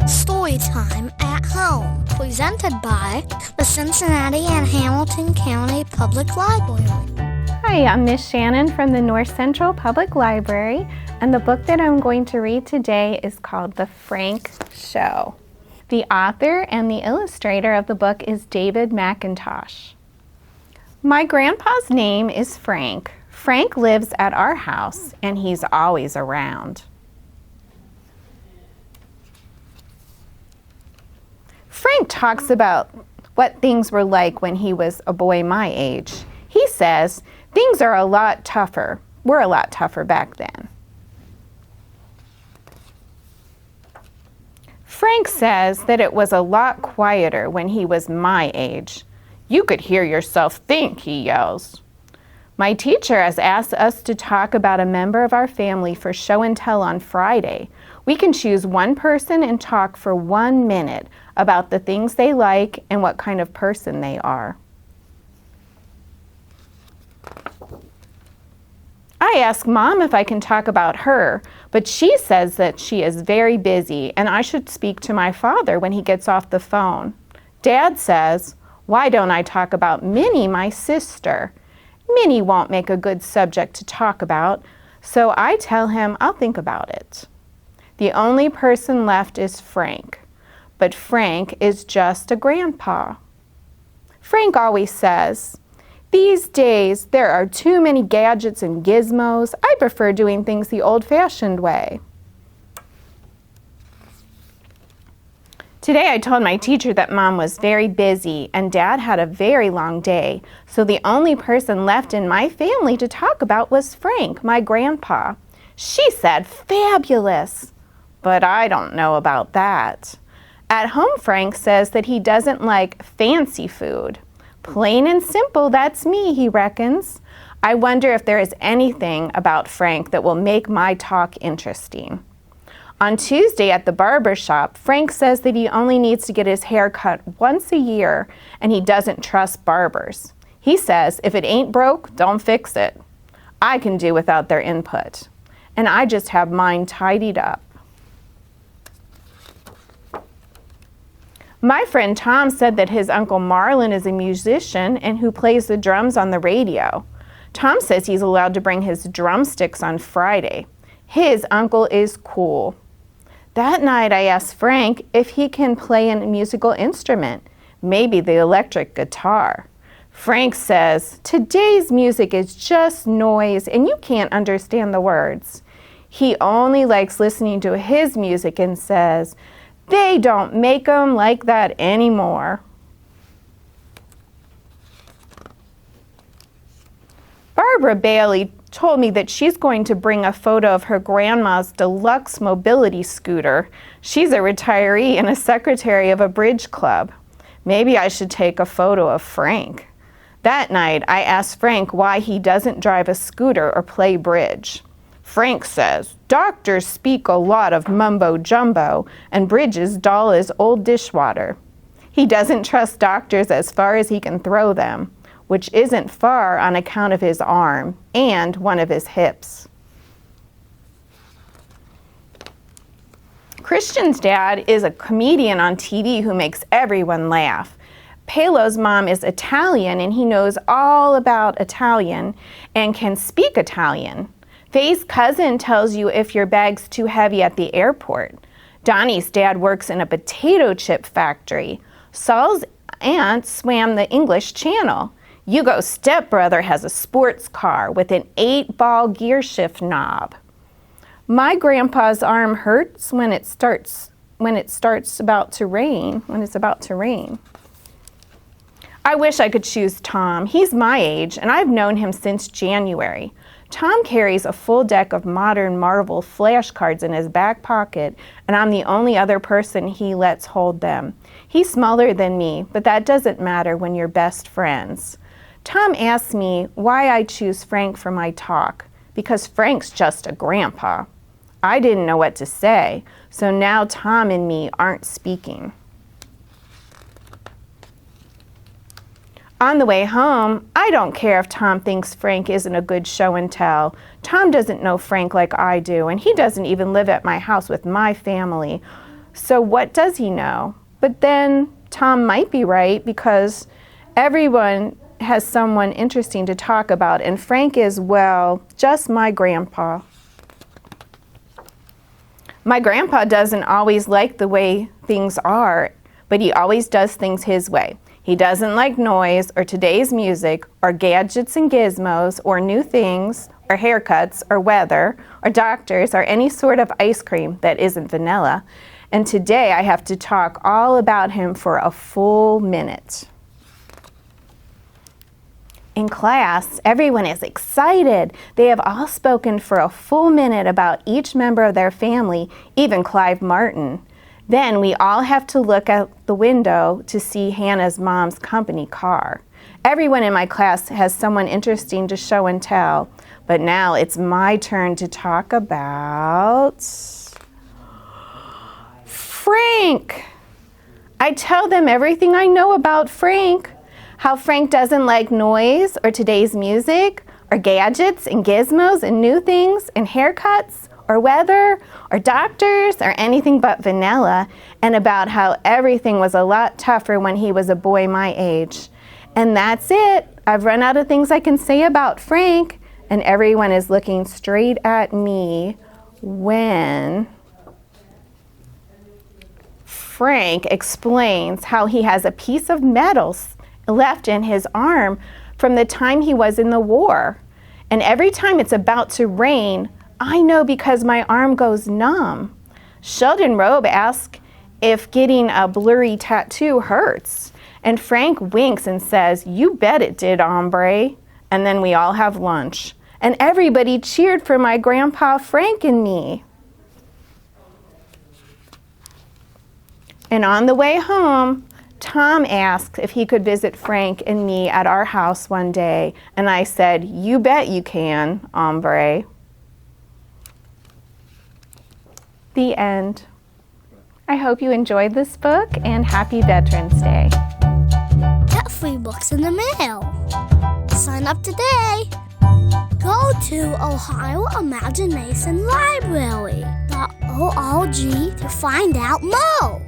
Storytime at Home, presented by the Cincinnati and Hamilton County Public Library. Hi, I'm Miss Shannon from the North Central Public Library, and the book that I'm going to read today is called The Frank Show. The author and the illustrator of the book is David Mackintosh. My grandpa's name is Frank. Frank lives at our house, and he's always around. Frank talks about what things were like when he was a boy my age. He says, things are a lot tougher. We're a lot tougher back then. Frank says that it was a lot quieter when he was my age. You could hear yourself think, he yells. My teacher has asked us to talk about a member of our family for show and tell on Friday. We can choose one person and talk for 1 minute about the things they like and what kind of person they are. I ask Mom if I can talk about her, but she says that she is very busy and I should speak to my father when he gets off the phone. Dad says, why don't I talk about Minnie, my sister? Minnie won't make a good subject to talk about, so I tell him I'll think about it. The only person left is Frank, but Frank is just a grandpa. Frank always says, these days there are too many gadgets and gizmos. I prefer doing things the old-fashioned way. Today I told my teacher that Mom was very busy and Dad had a very long day, so the only person left in my family to talk about was Frank, my grandpa. She said, fabulous, but I don't know about that. At home, Frank says that he doesn't like fancy food. Plain and simple, that's me, he reckons. I wonder if there is anything about Frank that will make my talk interesting. On Tuesday at the barber shop, Frank says that he only needs to get his hair cut once a year and he doesn't trust barbers. He says, if it ain't broke, don't fix it. I can do without their input. And I just have mine tidied up. My friend Tom said that his Uncle Marlin is a musician and who plays the drums on the radio. Tom says he's allowed to bring his drumsticks on Friday. His uncle is cool. That night I asked Frank if he can play a musical instrument, maybe the electric guitar. Frank says, today's music is just noise and you can't understand the words. He only likes listening to his music and says, they don't make 'em like that anymore. Barbara Bailey told me that she's going to bring a photo of her grandma's deluxe mobility scooter. She's a retiree and a secretary of a bridge club. Maybe I should take a photo of Frank. That night, I asked Frank why he doesn't drive a scooter or play bridge. Frank says, doctors speak a lot of mumbo-jumbo and bridge is dull as old dishwater. He doesn't trust doctors as far as he can throw them, which isn't far on account of his arm and one of his hips. Christian's dad is a comedian on TV who makes everyone laugh. Pelo's mom is Italian and he knows all about Italian and can speak Italian. Faye's cousin tells you if your bag's too heavy at the airport. Donnie's dad works in a potato chip factory. Saul's aunt swam the English Channel. Hugo's stepbrother has a sports car with an 8-ball gear shift knob. My grandpa's arm hurts when it's about to rain. I wish I could choose Tom. He's my age, and I've known him since January. Tom carries a full deck of modern Marvel flashcards in his back pocket, and I'm the only other person he lets hold them. He's smaller than me, but that doesn't matter when you're best friends. Tom asked me why I choose Frank for my talk, because Frank's just a grandpa. I didn't know what to say, so now Tom and me aren't speaking. On the way home, I don't care if Tom thinks Frank isn't a good show and tell. Tom doesn't know Frank like I do, and he doesn't even live at my house with my family. So what does he know? But then Tom might be right, because everyone has someone interesting to talk about, and Frank is, well, just my grandpa. My grandpa doesn't always like the way things are, but he always does things his way. He doesn't like noise or today's music or gadgets and gizmos or new things or haircuts or weather or doctors or any sort of ice cream that isn't vanilla. And today I have to talk all about him for a full minute. In class, everyone is excited. They have all spoken for a full minute about each member of their family, even Clive Martin. Then we all have to look out the window to see Hannah's mom's company car. Everyone in my class has someone interesting to show and tell, but now it's my turn to talk about Frank. I tell them everything I know about Frank. How Frank doesn't like noise or today's music or gadgets and gizmos and new things and haircuts or weather or doctors or anything but vanilla, and about how everything was a lot tougher when he was a boy my age. And that's it. I've run out of things I can say about Frank, and everyone is looking straight at me when Frank explains how he has a piece of metal left in his arm from the time he was in the war. And every time it's about to rain, I know because my arm goes numb. Sheldon Robe asks if getting a blurry tattoo hurts. And Frank winks and says, "You bet it did, hombre." And then we all have lunch. And everybody cheered for my grandpa Frank and me. And on the way home, Tom asked if he could visit Frank and me at our house one day, and I said, "You bet you can, hombre." The end. I hope you enjoyed this book, and happy Veterans Day. Get free books in the mail. Sign up today. Go to OhioImaginationLibrary.org to find out more.